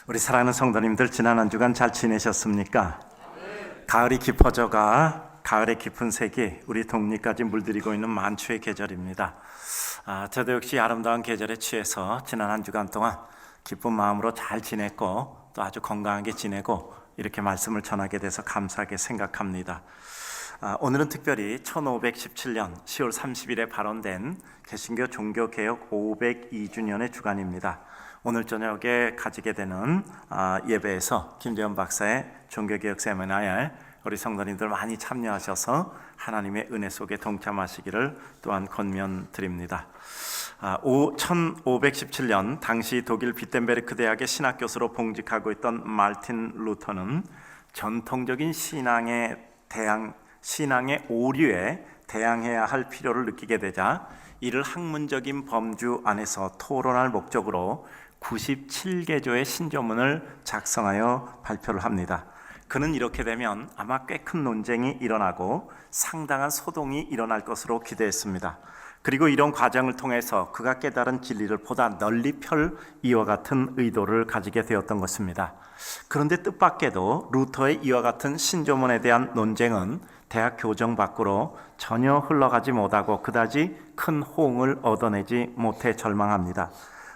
우리 사랑하는 성도님들, 지난 한 주간 잘 지내셨습니까? 가을이 깊어져가 가을의 깊은 색이 우리 동리까지 물들이고 있는 만추의 계절입니다. 저도 역시 아름다운 계절에 취해서 지난 한 주간 동안 기쁜 마음으로 잘 지냈고 또 아주 건강하게 지내고 이렇게 말씀을 전하게 돼서 감사하게 생각합니다. 오늘은 특별히 1517년 10월 30일에 발언된 개신교 종교개혁 502주년의 주간입니다. 오늘 저녁에 가지게 되는 예배에서 김재현 박사의 종교개혁 세미나에 우리 성도님들 많이 참여하셔서 하나님의 은혜 속에 동참하시기를 또한 권면드립니다. 1517년 당시 독일 비텐베르크 대학의 신학교수로 봉직하고 있던 마르틴 루터는 전통적인 신앙의 오류에 대항해야 할 필요를 느끼게 되자 이를 학문적인 범주 안에서 토론할 목적으로 97개조의 신조문을 작성하여 발표를 합니다. 그는 이렇게 되면 아마 꽤 큰 논쟁이 일어나고 상당한 소동이 일어날 것으로 기대했습니다. 그리고 이런 과정을 통해서 그가 깨달은 진리를 보다 널리 펼 이와 같은 의도를 가지게 되었던 것입니다. 그런데 뜻밖에도 루터의 이와 같은 신조문에 대한 논쟁은 대학 교정 밖으로 전혀 흘러가지 못하고 그다지 큰 호응을 얻어내지 못해 절망합니다.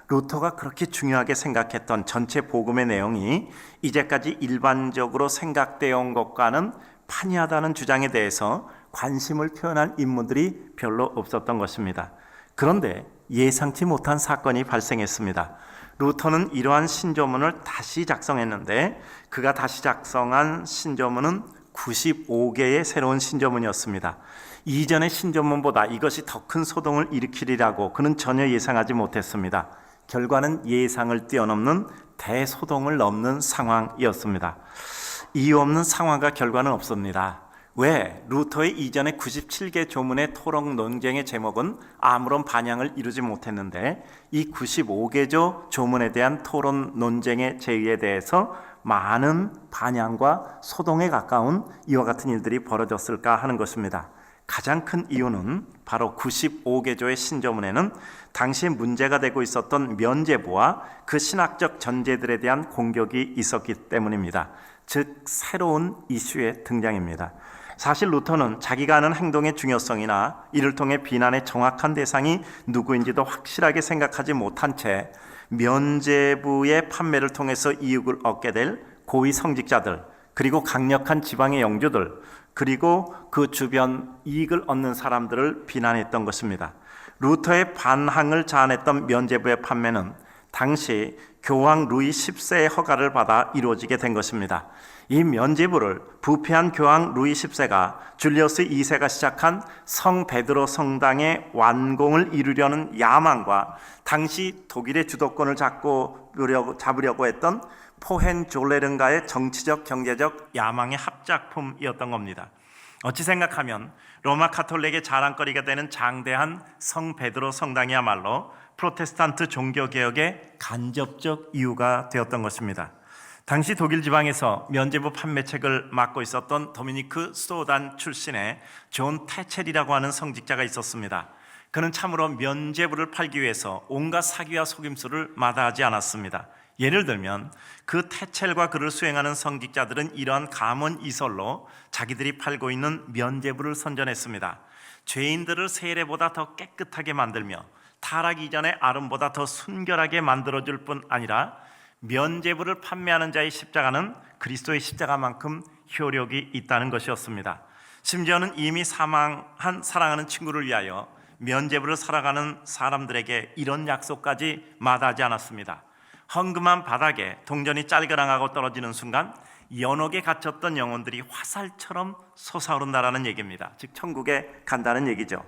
루터가 그렇게 중요하게 생각했던 전체 복음의 내용이 이제까지 일반적으로 생각되어 온 것과는 판이하다는 주장에 대해서 관심을 표현한 인물들이 별로 없었던 것입니다. 그런데 예상치 못한 사건이 발생했습니다. 루터는 이러한 신조문을 다시 작성했는데 그가 다시 작성한 신조문은 95개의 새로운 신조문이었습니다. 이전의 신조문보다 이것이 더 큰 소동을 일으키리라고 그는 전혀 예상하지 못했습니다. 결과는 예상을 뛰어넘는 대소동을 넘는 상황이었습니다. 이유 없는 상황과 결과는 없습니다. 왜? 루터의 이전의 97개 조문의 토론 논쟁의 제목은 아무런 반향을 이루지 못했는데 이 95개조 조문에 대한 토론 논쟁의 제의에 대해서 많은 반향과 소동에 가까운 이와 같은 일들이 벌어졌을까 하는 것입니다. 가장 큰 이유는 바로 95개조의 신조문에는 당시에 문제가 되고 있었던 면죄부와 그 신학적 전제들에 대한 공격이 있었기 때문입니다. 즉 새로운 이슈의 등장입니다. 사실 루터는 자기가 하는 행동의 중요성이나 이를 통해 비난의 정확한 대상이 누구인지도 확실하게 생각하지 못한 채 면죄부의 판매를 통해서 이익을 얻게 될 고위 성직자들, 그리고 강력한 지방의 영주들, 그리고 그 주변 이익을 얻는 사람들을 비난했던 것입니다. 루터의 반항을 자아냈던 면죄부의 판매는 당시 교황 루이 10세의 허가를 받아 이루어지게 된 것입니다. 이 면죄부를 부패한 교황 루이 10세가 줄리어스 2세가 시작한 성 베드로 성당의 완공을 이루려는 야망과 당시 독일의 주도권을 잡으려고 했던 포헨졸레른가의 정치적 경제적 야망의 합작품이었던 겁니다. 어찌 생각하면 로마 카톨릭의 자랑거리가 되는 장대한 성 베드로 성당이야말로 프로테스탄트 종교개혁의 간접적 이유가 되었던 것입니다. 당시 독일 지방에서 면죄부 판매책을 맡고 있었던 도미니크 스토단 출신의 존 태첼이라고 하는 성직자가 있었습니다. 그는 참으로 면죄부를 팔기 위해서 온갖 사기와 속임수를 마다하지 않았습니다. 예를 들면 그 태첼과 그를 수행하는 성직자들은 이러한 감언이설로 자기들이 팔고 있는 면죄부를 선전했습니다. 죄인들을 세례보다 더 깨끗하게 만들며 타락 이전의 아름보다 더 순결하게 만들어줄 뿐 아니라 면죄부를 판매하는 자의 십자가는 그리스도의 십자가만큼 효력이 있다는 것이었습니다. 심지어는 이미 사망한 사랑하는 친구를 위하여 면죄부를 살아가는 사람들에게 이런 약속까지 마다하지 않았습니다. 헝금한 바닥에 동전이 짤그랑하고 떨어지는 순간 연옥에 갇혔던 영혼들이 화살처럼 솟아오른다라는 얘기입니다. 즉 천국에 간다는 얘기죠.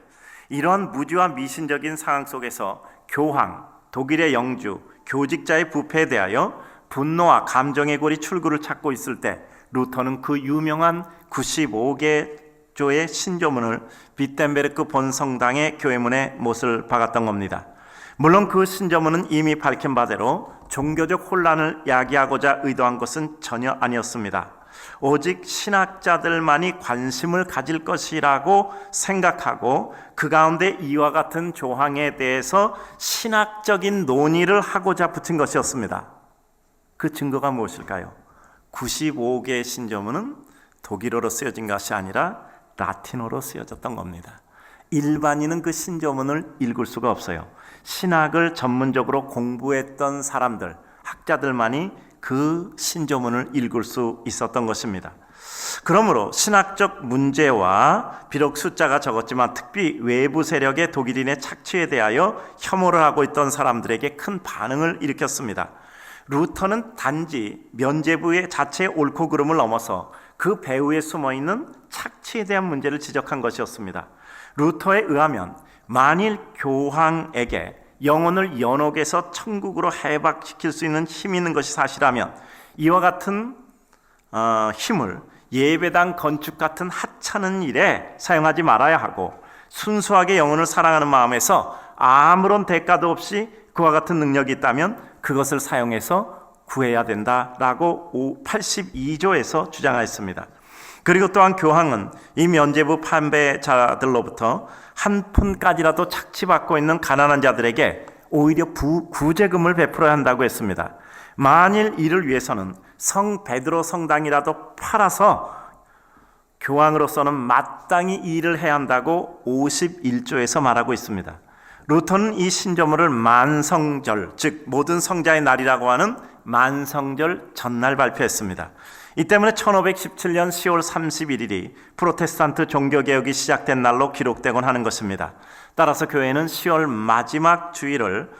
이러한 무지와 미신적인 상황 속에서 교황, 독일의 영주, 교직자의 부패에 대하여 분노와 감정의 골이 출구를 찾고 있을 때 루터는 그 유명한 95개조의 신조문을 비텐베르크 본성당의 교회문에 못을 박았던 겁니다. 물론 그 신조문은 이미 밝힌 바대로 종교적 혼란을 야기하고자 의도한 것은 전혀 아니었습니다. 오직 신학자들만이 관심을 가질 것이라고 생각하고 그 가운데 이와 같은 조항에 대해서 신학적인 논의를 하고자 붙인 것이었습니다. 그 증거가 무엇일까요? 95개의 신조문은 독일어로 쓰여진 것이 아니라 라틴어로 쓰여졌던 겁니다. 일반인은 그 신조문을 읽을 수가 없어요. 신학을 전문적으로 공부했던 사람들, 학자들만이 그 신조문을 읽을 수 있었던 것입니다. 그러므로 신학적 문제와 비록 숫자가 적었지만 특히 외부 세력의 독일인의 착취에 대하여 혐오를 하고 있던 사람들에게 큰 반응을 일으켰습니다. 루터는 단지 면죄부의 자체의 옳고 그름을 넘어서 그 배후에 숨어있는 착취에 대한 문제를 지적한 것이었습니다. 루터에 의하면 만일 교황에게 영혼을 연옥에서 천국으로 해박시킬 수 있는 힘이 있는 것이 사실이라면 이와 같은 힘을 예배당 건축 같은 하찮은 일에 사용하지 말아야 하고 순수하게 영혼을 사랑하는 마음에서 아무런 대가도 없이 그와 같은 능력이 있다면 그것을 사용해서 구해야 된다라고 82조에서 주장하였습니다. 그리고 또한 교황은 이 면죄부 판매자들로부터 한 푼까지라도 착취받고 있는 가난한 자들에게 오히려 구제금을 베풀어야 한다고 했습니다. 만일 이를 위해서는 성 베드로 성당이라도 팔아서 교황으로서는 마땅히 이 일을 해야 한다고 51조에서 말하고 있습니다. 루터는 이 신조문을 만성절, 즉 모든 성자의 날이라고 하는 만성절 전날 발표했습니다. 이 때문에 1517년 10월 31일이 프로테스탄트 종교개혁이 시작된 날로 기록되곤 하는 것입니다. 따라서 교회는 10월 마지막 주일을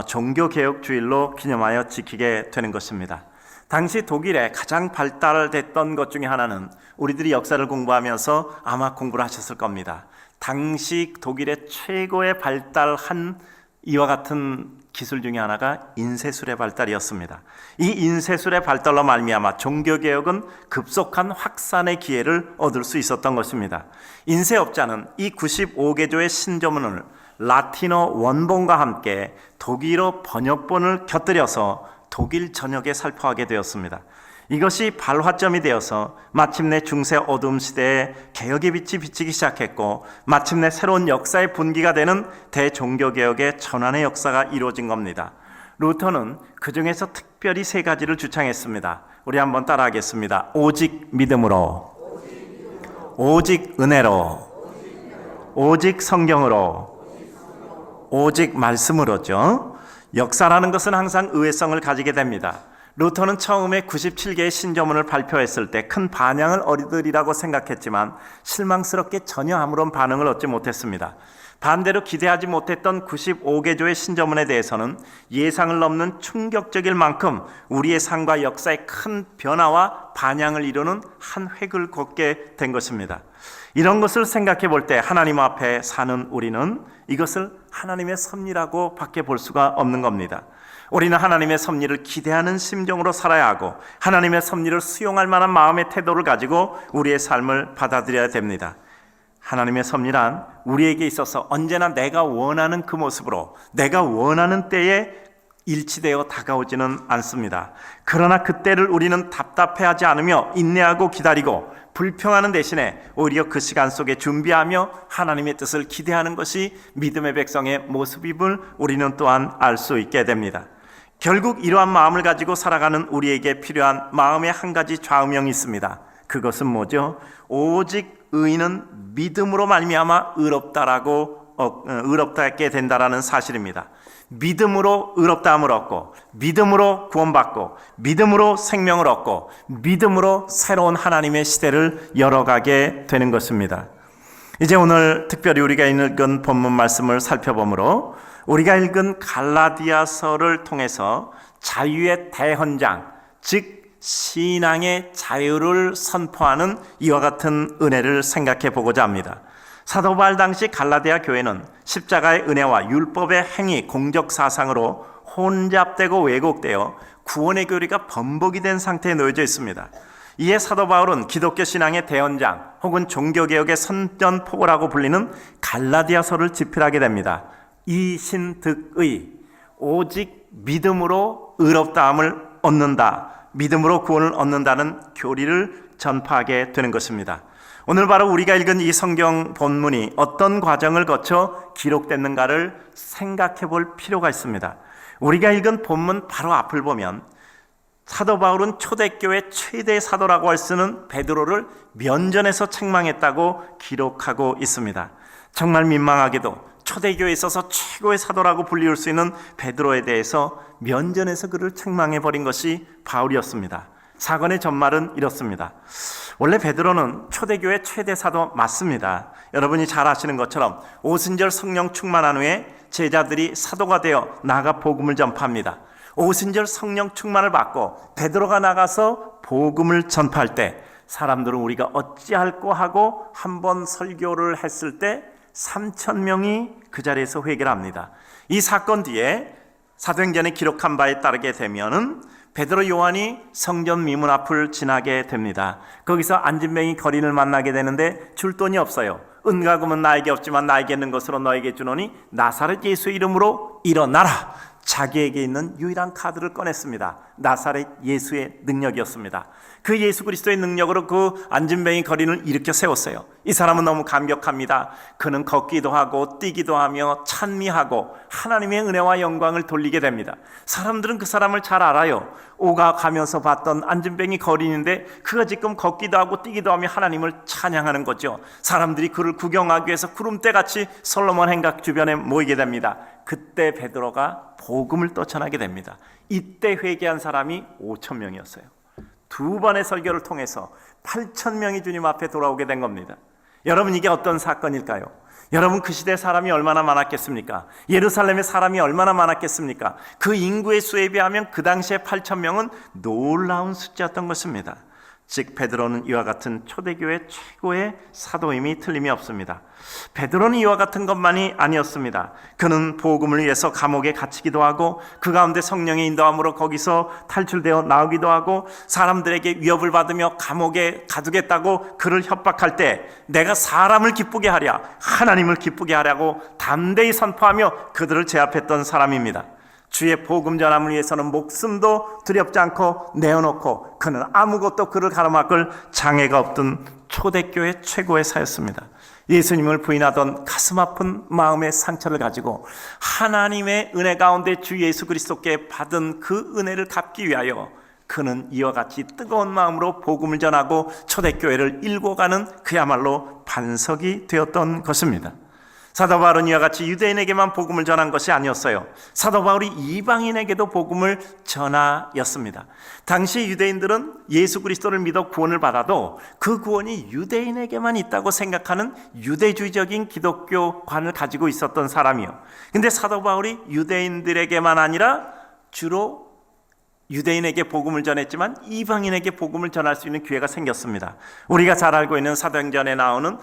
종교개혁 주일로 기념하여 지키게 되는 것입니다. 당시 독일에 가장 발달됐던 것 중에 하나는 우리들이 역사를 공부하면서 아마 공부를 하셨을 겁니다. 당시 독일의 최고의 발달한 이와 같은 기술 중에 하나가 인쇄술의 발달이었습니다. 이 인쇄술의 발달로 말미암아 종교개혁은 급속한 확산의 기회를 얻을 수 있었던 것입니다. 인쇄업자는 이 95개조의 신조문을 라틴어 원본과 함께 독일어 번역본을 곁들여서 독일 전역에 살포하게 되었습니다. 이것이 발화점이 되어서 마침내 중세 어두움 시대에 개혁의 빛이 비치기 시작했고 마침내 새로운 역사의 분기가 되는 대종교개혁의 전환의 역사가 이루어진 겁니다. 루터는 그 중에서 특별히 세 가지를 주창했습니다. 우리 한번 따라하겠습니다. 오직 믿음으로, 오직 은혜로, 오직 성경으로, 오직 말씀으로죠. 역사라는 것은 항상 의외성을 가지게 됩니다. 루터는 처음에 97개의 신조문을 발표했을 때 큰 반향을 얻으리라고 생각했지만 실망스럽게 전혀 아무런 반응을 얻지 못했습니다. 반대로 기대하지 못했던 95개조의 신조문에 대해서는 예상을 넘는 충격적일 만큼 우리의 삶과 역사의 큰 변화와 반향을 이루는 한 획을 걷게 된 것입니다. 이런 것을 생각해 볼 때 하나님 앞에 사는 우리는 이것을 하나님의 섭리라고 밖에 볼 수가 없는 겁니다. 우리는 하나님의 섭리를 기대하는 심정으로 살아야 하고 하나님의 섭리를 수용할 만한 마음의 태도를 가지고 우리의 삶을 받아들여야 됩니다. 하나님의 섭리란 우리에게 있어서 언제나 내가 원하는 그 모습으로 내가 원하는 때에 일치되어 다가오지는 않습니다. 그러나 그때를 우리는 답답해하지 않으며 인내하고 기다리고 불평하는 대신에 오히려 그 시간 속에 준비하며 하나님의 뜻을 기대하는 것이 믿음의 백성의 모습임을 우리는 또한 알 수 있게 됩니다. 결국 이러한 마음을 가지고 살아가는 우리에게 필요한 마음의 한 가지 좌우명이 있습니다. 그것은 뭐죠? 오직 의인은 믿음으로 말미암아 의롭다게 된다라는 사실입니다. 믿음으로 의롭다함을 얻고 믿음으로 구원받고 믿음으로 생명을 얻고 믿음으로 새로운 하나님의 시대를 열어가게 되는 것입니다. 이제 오늘 특별히 우리가 읽은 본문 말씀을 살펴보므로 우리가 읽은 갈라디아서를 통해서 자유의 대헌장, 즉 신앙의 자유를 선포하는 이와 같은 은혜를 생각해 보고자 합니다. 사도 바울 당시 갈라디아 교회는 십자가의 은혜와 율법의 행위, 공적 사상으로 혼잡되고 왜곡되어 구원의 교리가 번복이 된 상태에 놓여져 있습니다. 이에 사도 바울은 기독교 신앙의 대헌장 혹은 종교개혁의 선전포고라고 불리는 갈라디아서를 집필하게 됩니다. 이신득의, 오직 믿음으로 의롭다함을 얻는다, 믿음으로 구원을 얻는다는 교리를 전파하게 되는 것입니다. 오늘 바로 우리가 읽은 이 성경 본문이 어떤 과정을 거쳐 기록됐는가를 생각해 볼 필요가 있습니다. 우리가 읽은 본문 바로 앞을 보면 사도 바울은 초대교회 최대 사도라고 할 수 있는 베드로를 면전에서 책망했다고 기록하고 있습니다. 정말 민망하게도 초대교회에 있어서 최고의 사도라고 불리울 수 있는 베드로에 대해서 면전에서 그를 책망해버린 것이 바울이었습니다. 사건의 전말은 이렇습니다. 원래 베드로는 초대교회 최대 사도 맞습니다. 여러분이 잘 아시는 것처럼 오순절 성령 충만한 후에 제자들이 사도가 되어 나가 복음을 전파합니다. 오순절 성령 충만을 받고 베드로가 나가서 복음을 전파할 때 사람들은 우리가 어찌할꼬 하고 한번 설교를 했을 때 3,000명이 그 자리에서 회개를 합니다. 이 사건 뒤에 사도행전에 기록한 바에 따르게 되면은 베드로 요한이 성전 미문 앞을 지나게 됩니다. 거기서 안진뱅이 거린을 만나게 되는데 줄 돈이 없어요. 은과 금은 나에게 없지만 나에게 있는 것으로 너에게 주노니 나사렛 예수의 이름으로 일어나라. 자기에게 있는 유일한 카드를 꺼냈습니다. 나사렛 예수의 능력이었습니다. 그 예수 그리스도의 능력으로 그 안진뱅이 거린을 일으켜 세웠어요. 이 사람은 너무 감격합니다. 그는 걷기도 하고 뛰기도 하며 찬미하고 하나님의 은혜와 영광을 돌리게 됩니다. 사람들은 그 사람을 잘 알아요. 오가 가면서 봤던 안진뱅이 거린인데 그가 지금 걷기도 하고 뛰기도 하며 하나님을 찬양하는 거죠. 사람들이 그를 구경하기 위해서 구름대같이 솔로몬 행각 주변에 모이게 됩니다. 그때 베드로가 복음을 떠전하게 됩니다. 이때 회개한 사람이 5,000명이었어요. 두 번의 설교를 통해서 8,000명이 주님 앞에 돌아오게 된 겁니다. 여러분, 이게 어떤 사건일까요? 여러분, 그 시대 사람이 얼마나 많았겠습니까? 예루살렘의 사람이 얼마나 많았겠습니까? 그 인구의 수에 비하면 그 당시에 8,000명은 놀라운 숫자였던 것입니다. 즉 베드로는 이와 같은 초대교회 최고의 사도임이 틀림이 없습니다. 베드로는 이와 같은 것만이 아니었습니다. 그는 복음을 위해서 감옥에 갇히기도 하고 그 가운데 성령의 인도함으로 거기서 탈출되어 나오기도 하고 사람들에게 위협을 받으며 감옥에 가두겠다고 그를 협박할 때 내가 사람을 기쁘게 하랴 하나님을 기쁘게 하라고 담대히 선포하며 그들을 제압했던 사람입니다. 주의 복음 전함을 위해서는 목숨도 두렵지 않고 내어놓고 그는 아무것도 그를 가로막을 장애가 없던 초대교회 최고의 사였습니다. 예수님을 부인하던 가슴 아픈 마음의 상처를 가지고 하나님의 은혜 가운데 주 예수 그리스도께 받은 그 은혜를 갚기 위하여 그는 이와 같이 뜨거운 마음으로 복음을 전하고 초대교회를 일궈 가는 그야말로 반석이 되었던 것입니다. 사도 바울은 이와 같이 유대인에게만 복음을 전한 것이 아니었어요. 사도 바울이 이방인에게도 복음을 전하였습니다. 당시 유대인들은 예수 그리스도를 믿어 구원을 받아도 그 구원이 유대인에게만 있다고 생각하는 유대주의적인 기독교관을 가지고 있었던 사람이요. 근데 사도 바울이 유대인들에게만 아니라 주로 유대인에게 복음을 전했지만 이방인에게 복음을 전할 수 있는 기회가 생겼습니다. 우리가 잘 알고 있는 사도행전에 나오는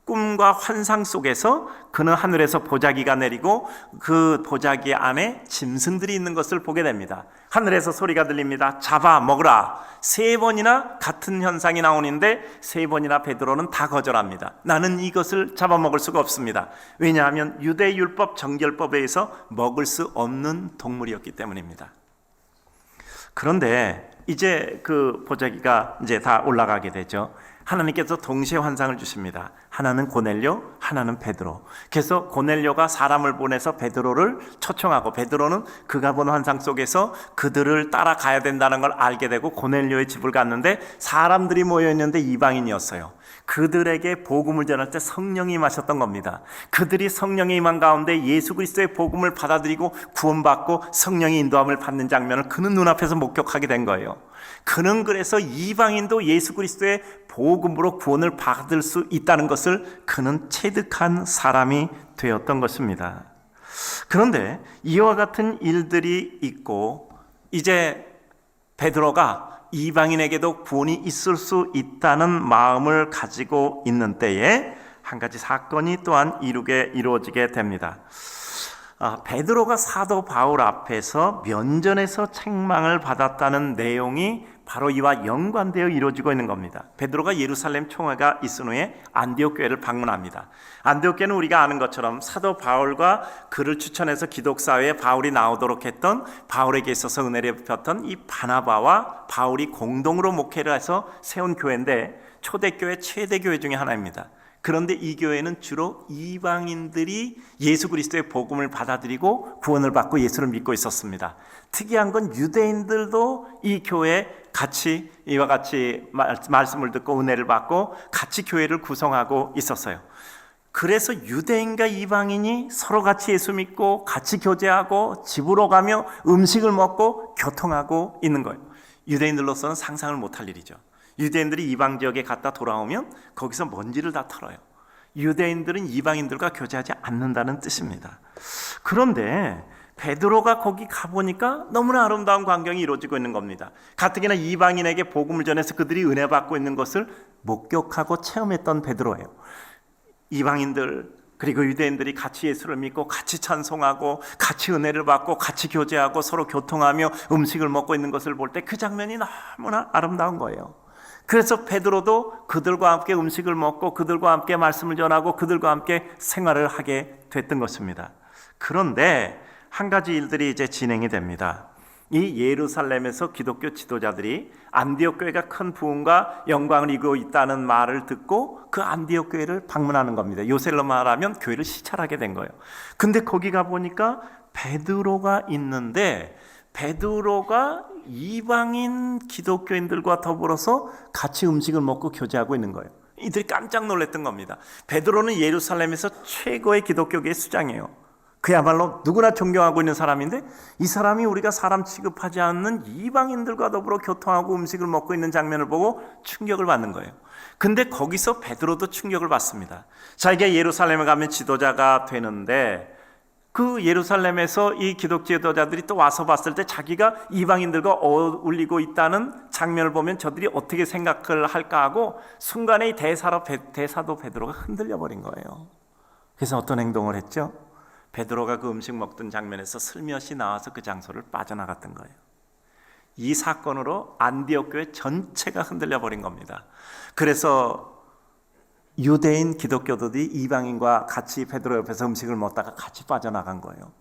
꿈과 환상 속에서 그는 하늘에서 보자기가 내리고 그 보자기 안에 짐승들이 있는 것을 보게 됩니다. 하늘에서 소리가 들립니다. 잡아 먹으라. 3번이나 같은 현상이 나오는데 3번이나 베드로는 다 거절합니다. 나는 이것을 잡아먹을 수가 없습니다. 왜냐하면 유대 율법 정결법에 의해서 먹을 수 없는 동물이었기 때문입니다. 그런데 이제 그 보자기가 이제 다 올라가게 되죠. 하나님께서 동시에 환상을 주십니다. 하나는 고넬료, 하나는 베드로. 그래서 고넬료가 사람을 보내서 베드로를 초청하고 베드로는 그가 본 환상 속에서 그들을 따라가야 된다는 걸 알게 되고 고넬료의 집을 갔는데 사람들이 모여있는데 이방인이었어요. 그들에게 복음을 전할 때 성령이 임하셨던 겁니다. 그들이 성령의 임한 가운데 예수 그리스도의 복음을 받아들이고 구원받고 성령의 인도함을 받는 장면을 그는 눈앞에서 목격하게 된 거예요. 그는 그래서 이방인도 예수 그리스도의 복음으로 구원을 받을 수 있다는 것을 그는 체득한 사람이 되었던 것입니다. 그런데 이와 같은 일들이 있고 이제 베드로가 이방인에게도 구원이 있을 수 있다는 마음을 가지고 있는 때에 한 가지 사건이 또한 이루어지게 됩니다. 베드로가 사도 바울 앞에서 면전에서 책망을 받았다는 내용이 바로 이와 연관되어 이루어지고 있는 겁니다. 베드로가 예루살렘 총회가 있은 후에 안디옥 교회를 방문합니다. 안디옥 교회는 우리가 아는 것처럼 사도 바울과 그를 추천해서 기독사회에 바울이 나오도록 했던 바울에게 있어서 은혜를 입혔던 이 바나바와 바울이 공동으로 목회를 해서 세운 교회인데 초대교회 최대 교회 중에 하나입니다. 그런데 이 교회는 주로 이방인들이 예수 그리스도의 복음을 받아들이고 구원을 받고 예수를 믿고 있었습니다. 특이한 건 유대인들도 이 교회에 같이 이와 같이 말씀을 듣고 은혜를 받고 같이 교회를 구성하고 있었어요. 그래서 유대인과 이방인이 서로 같이 예수 믿고 같이 교제하고 집으로 가며 음식을 먹고 교통하고 있는 거예요. 유대인들로서는 상상을 못할 일이죠. 유대인들이 이방 지역에 갔다 돌아오면 거기서 먼지를 다 털어요. 유대인들은 이방인들과 교제하지 않는다는 뜻입니다. 그런데 베드로가 거기 가보니까 너무나 아름다운 광경이 이루어지고 있는 겁니다. 가뜩이나 이방인에게 복음을 전해서 그들이 은혜 받고 있는 것을 목격하고 체험했던 베드로예요. 이방인들 그리고 유대인들이 같이 예수를 믿고 같이 찬송하고 같이 은혜를 받고 같이 교제하고 서로 교통하며 음식을 먹고 있는 것을 볼 때 그 장면이 너무나 아름다운 거예요. 그래서 베드로도 그들과 함께 음식을 먹고 그들과 함께 말씀을 전하고 그들과 함께 생활을 하게 됐던 것입니다. 그런데 한 가지 일들이 이제 진행이 됩니다. 이 예루살렘에서 기독교 지도자들이 안디옥 교회가 큰 부흥과 영광을 이루고 있다는 말을 듣고 그 안디옥 교회를 방문하는 겁니다. 요새로 말하면 교회를 시찰하게 된 거예요. 근데 거기 가보니까 베드로가 있는데 베드로가 이방인 기독교인들과 더불어서 같이 음식을 먹고 교제하고 있는 거예요. 이들이 깜짝 놀랐던 겁니다. 베드로는 예루살렘에서 최고의 기독교계의 수장이에요. 그야말로 누구나 존경하고 있는 사람인데 이 사람이 우리가 사람 취급하지 않는 이방인들과 더불어 교통하고 음식을 먹고 있는 장면을 보고 충격을 받는 거예요. 근데 거기서 베드로도 충격을 받습니다. 자기가 예루살렘에 가면 지도자가 되는데 그 예루살렘에서 이 기독교 지도자들이 또 와서 봤을 때 자기가 이방인들과 어울리고 있다는 장면을 보면 저들이 어떻게 생각을 할까 하고 순간에 이 대사도 베드로가 흔들려 버린 거예요. 그래서 어떤 행동을 했죠? 베드로가 그 음식 먹던 장면에서 슬며시 나와서 그 장소를 빠져나갔던 거예요. 이 사건으로 안디옥 교회 전체가 흔들려 버린 겁니다. 그래서 유대인 기독교도들이 이방인과 같이 베드로 옆에서 음식을 먹다가 같이 빠져나간 거예요.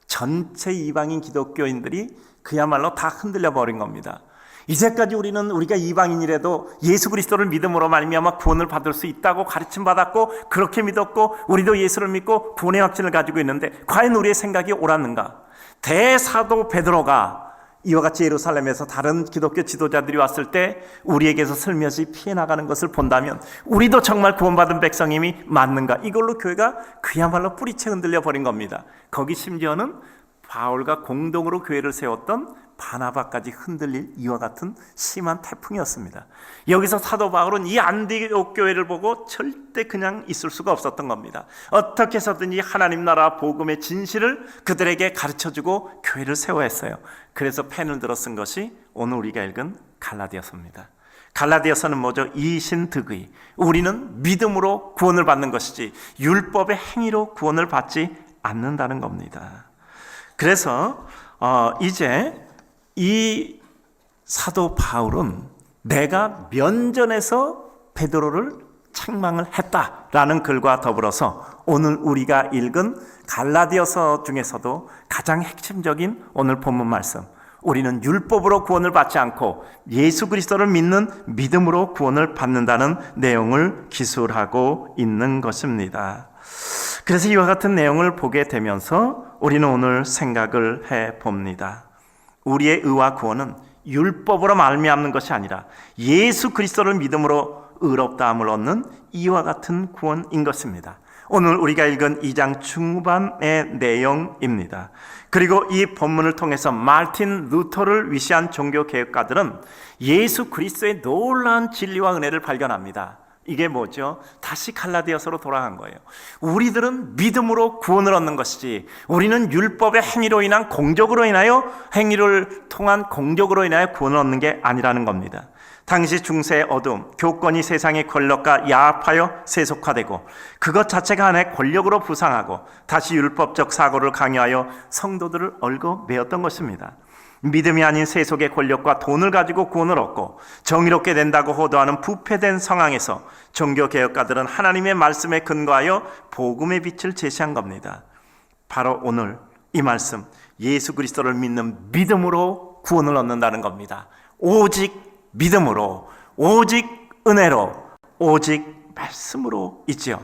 전체 이방인 기독교인들이 그야말로 다 흔들려 버린 겁니다. 이제까지 우리가 이방인이라도 예수 그리스도를 믿음으로 말미암아 구원을 받을 수 있다고 가르침 받았고 그렇게 믿었고 우리도 예수를 믿고 구원의 확신을 가지고 있는데 과연 우리의 생각이 옳았는가? 대사도 베드로가 이와 같이 예루살렘에서 다른 기독교 지도자들이 왔을 때 우리에게서 슬며시 피해 나가는 것을 본다면 우리도 정말 구원받은 백성임이 맞는가? 이걸로 교회가 그야말로 뿌리채 흔들려 버린 겁니다. 거기 심지어는 바울과 공동으로 교회를 세웠던 바나바까지 흔들릴 이와 같은 심한 태풍이었습니다. 여기서 사도 바울은 이 안디옥 교회를 보고 절대 그냥 있을 수가 없었던 겁니다. 어떻게 해서든지 하나님 나라 복음의 진실을 그들에게 가르쳐주고 교회를 세워야 했어요. 그래서 펜을 들어 쓴 것이 오늘 우리가 읽은 갈라디아서입니다. 갈라디아서는 뭐죠? 이신득의, 우리는 믿음으로 구원을 받는 것이지 율법의 행위로 구원을 받지 않는다는 겁니다. 그래서 이제 이 사도 바울은 내가 면전에서 베드로를 책망을 했다라는 글과 더불어서 오늘 우리가 읽은 갈라디아서 중에서도 가장 핵심적인 오늘 본문 말씀, 우리는 율법으로 구원을 받지 않고 예수 그리스도를 믿는 믿음으로 구원을 받는다는 내용을 기술하고 있는 것입니다. 그래서 이와 같은 내용을 보게 되면서 우리는 오늘 생각을 해봅니다. 우리의 의와 구원은 율법으로 말미암는 것이 아니라 예수 그리스도를 믿음으로 의롭다함을 얻는 이와 같은 구원인 것입니다. 오늘 우리가 읽은 2장 중반의 내용입니다. 그리고 이 본문을 통해서 마르틴 루터를 위시한 종교개혁가들은 예수 그리스도의 놀라운 진리와 은혜를 발견합니다. 이게 뭐죠? 다시 갈라디아서로 돌아간 거예요. 우리들은 믿음으로 구원을 얻는 것이지 우리는 율법의 행위로 인한 공적으로 인하여 행위를 통한 공적으로 인하여 구원을 얻는 게 아니라는 겁니다. 당시 중세의 어둠, 교권이 세상의 권력과 야합하여 세속화되고 그것 자체가 하나의 권력으로 부상하고 다시 율법적 사고를 강요하여 성도들을 얽어 매었던 것입니다. 믿음이 아닌 세속의 권력과 돈을 가지고 구원을 얻고 정의롭게 된다고 호도하는 부패된 상황에서 종교개혁가들은 하나님의 말씀에 근거하여 복음의 빛을 제시한 겁니다. 바로 오늘 이 말씀, 예수 그리스도를 믿는 믿음으로 구원을 얻는다는 겁니다. 오직 믿음으로, 오직 은혜로, 오직 말씀으로 있지요.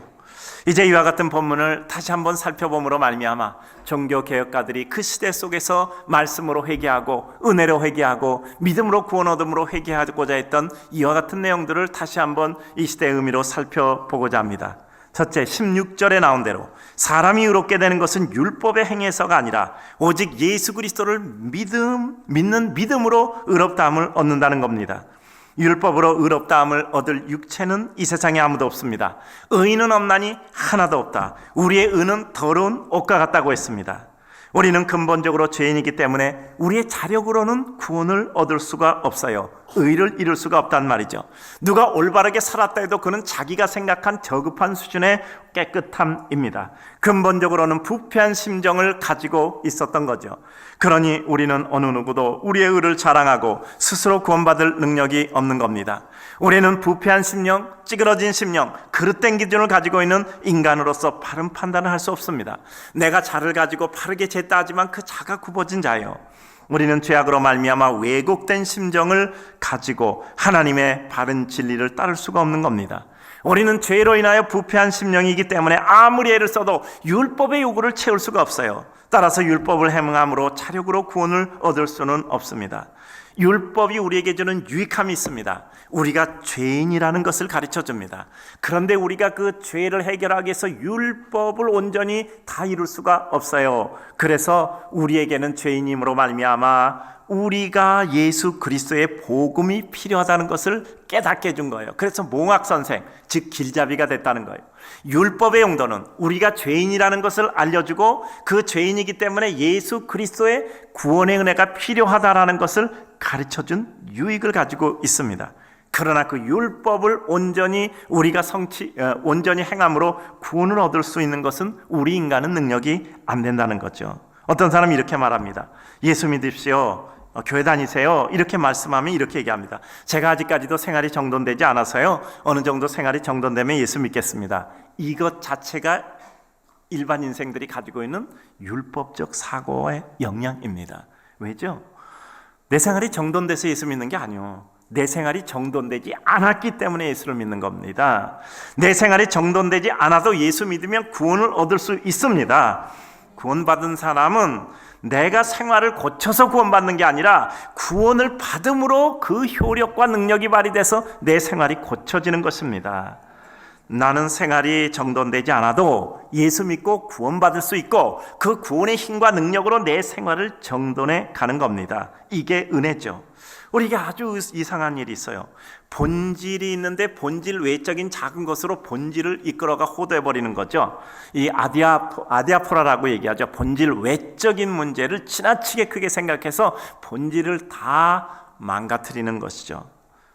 이제 이와 같은 본문을 다시 한번 살펴봄으로 말미암아 종교개혁가들이 그 시대 속에서 말씀으로 회개하고 은혜로 회개하고 믿음으로 구원 얻음으로 회개하고자 했던 이와 같은 내용들을 다시 한번 이 시대의 의미로 살펴보고자 합니다. 첫째, 16절에 나온 대로 사람이 의롭게 되는 것은 율법의 행위에서가 아니라 오직 예수 그리스도를 믿는 믿음으로 의롭다함을 얻는다는 겁니다. 율법으로 의롭다함을 얻을 육체는 이 세상에 아무도 없습니다. 의인은 없나니 하나도 없다. 우리의 의는 더러운 옷과 같다고 했습니다. 우리는 근본적으로 죄인이기 때문에 우리의 자력으로는 구원을 얻을 수가 없어요. 의를 이룰 수가 없단 말이죠. 누가 올바르게 살았다 해도 그는 자기가 생각한 저급한 수준의 깨끗함입니다. 근본적으로는 부패한 심정을 가지고 있었던 거죠. 그러니 우리는 어느 누구도 우리의 의를 자랑하고 스스로 구원받을 능력이 없는 겁니다. 우리는 부패한 심령, 찌그러진 심령, 그릇된 기준을 가지고 있는 인간으로서 바른 판단을 할 수 없습니다. 내가 자를 가지고 바르게 쟀다 하지만 그 자가 굽어진 자예요. 우리는 죄악으로 말미암아 왜곡된 심정을 가지고 하나님의 바른 진리를 따를 수가 없는 겁니다. 우리는 죄로 인하여 부패한 심령이기 때문에 아무리 애를 써도 율법의 요구를 채울 수가 없어요. 따라서 율법을 행함으로 자력으로 구원을 얻을 수는 없습니다. 율법이 우리에게 주는 유익함이 있습니다. 우리가 죄인이라는 것을 가르쳐 줍니다. 그런데 우리가 그 죄를 해결하기 위해서 율법을 온전히 다 이룰 수가 없어요. 그래서 우리에게는 죄인임으로 말미암아 우리가 예수 그리스도의 복음이 필요하다는 것을 깨닫게 해준 거예요. 그래서 몽학선생, 즉 길잡이가 됐다는 거예요. 율법의 용도는 우리가 죄인이라는 것을 알려주고 그 죄인이기 때문에 예수 그리스도의 구원의 은혜가 필요하다라는 것을 가르쳐준 유익을 가지고 있습니다. 그러나 그 율법을 온전히 우리가 온전히 행함으로 구원을 얻을 수 있는 것은 우리 인간은 능력이 안 된다는 거죠. 어떤 사람이 이렇게 말합니다. 예수 믿으십시오. 교회 다니세요. 이렇게 말씀하면 이렇게 얘기합니다. 제가 아직까지도 생활이 정돈되지 않아서요. 어느 정도 생활이 정돈되면 예수 믿겠습니다. 이것 자체가 일반 인생들이 가지고 있는 율법적 사고의 영향입니다. 왜죠? 내 생활이 정돈돼서 예수 믿는 게 아니요. 내 생활이 정돈되지 않았기 때문에 예수를 믿는 겁니다. 내 생활이 정돈되지 않아도 예수 믿으면 구원을 얻을 수 있습니다. 구원받은 사람은 내가 생활을 고쳐서 구원받는 게 아니라 구원을 받음으로 그 효력과 능력이 발휘돼서 내 생활이 고쳐지는 것입니다. 나는 생활이 정돈되지 않아도 예수 믿고 구원받을 수 있고 그 구원의 힘과 능력으로 내 생활을 정돈해 가는 겁니다. 이게 은혜죠. 우리에게 아주 이상한 일이 있어요. 본질이 있는데 본질 외적인 작은 것으로 본질을 이끌어가 호도해버리는 거죠. 이 아디아포라라고 얘기하죠. 본질 외적인 문제를 지나치게 크게 생각해서 본질을 다 망가뜨리는 것이죠.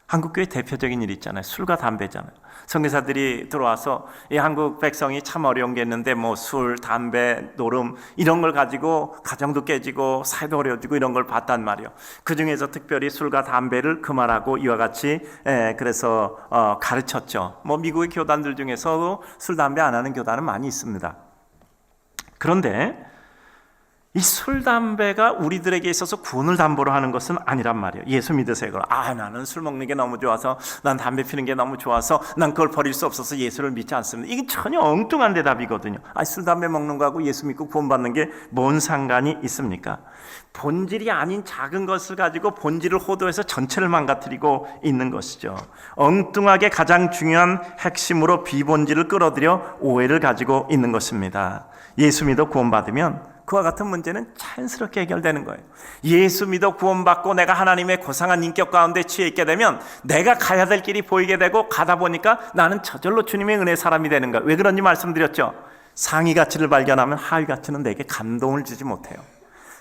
한국교회 대표적인 일이 있잖아요. 술과 담배잖아요. 선교사들이 들어와서 이 한국 백성이 참 어려운 게 있는데 뭐 술, 담배, 노름 이런 걸 가지고 가정도 깨지고 사회도 어려워지고 이런 걸 봤단 말이에요. 그 중에서 특별히 술과 담배를 그만하고 이와 같이 그래서 가르쳤죠. 뭐 미국의 교단들 중에서도 술, 담배 안 하는 교단은 많이 있습니다. 그런데 이 술, 담배가 우리들에게 있어서 구원을 담보로 하는 것은 아니란 말이에요. 예수 믿으세요. 나는 술 먹는 게 너무 좋아서, 난 담배 피는 게 너무 좋아서, 난 그걸 버릴 수 없어서 예수를 믿지 않습니다. 이게 전혀 엉뚱한 대답이거든요. 술, 담배 먹는 거하고 예수 믿고 구원받는 게 뭔 상관이 있습니까? 본질이 아닌 작은 것을 가지고 본질을 호도해서 전체를 망가뜨리고 있는 것이죠. 엉뚱하게 가장 중요한 핵심으로 비본질을 끌어들여 오해를 가지고 있는 것입니다. 예수 믿어 구원받으면 그와 같은 문제는 자연스럽게 해결되는 거예요. 예수 믿어 구원받고 내가 하나님의 고상한 인격 가운데 취해 있게 되면 내가 가야 될 길이 보이게 되고 가다 보니까 나는 저절로 주님의 은혜의 사람이 되는 거예요. 왜 그런지 말씀드렸죠. 상위 가치를 발견하면 하위 가치는 내게 감동을 주지 못해요.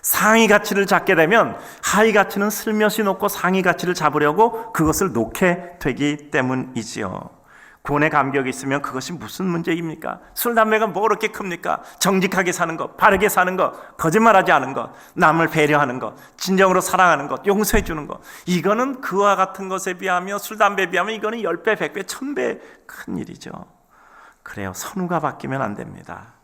상위 가치를 잡게 되면 하위 가치는 슬며시 놓고 상위 가치를 잡으려고 그것을 놓게 되기 때문이지요. 구원의 감격이 있으면 그것이 무슨 문제입니까? 술, 담배가 뭐 그렇게 큽니까? 정직하게 사는 것, 바르게 사는 것, 거짓말하지 않은 것, 남을 배려하는 것, 진정으로 사랑하는 것, 용서해 주는 것, 이거는 그와 같은 것에 비하며 술, 담배에 비하면 이거는 10배, 100배, 1000배 큰 일이죠. 그래요. 선우가 바뀌면 안 됩니다.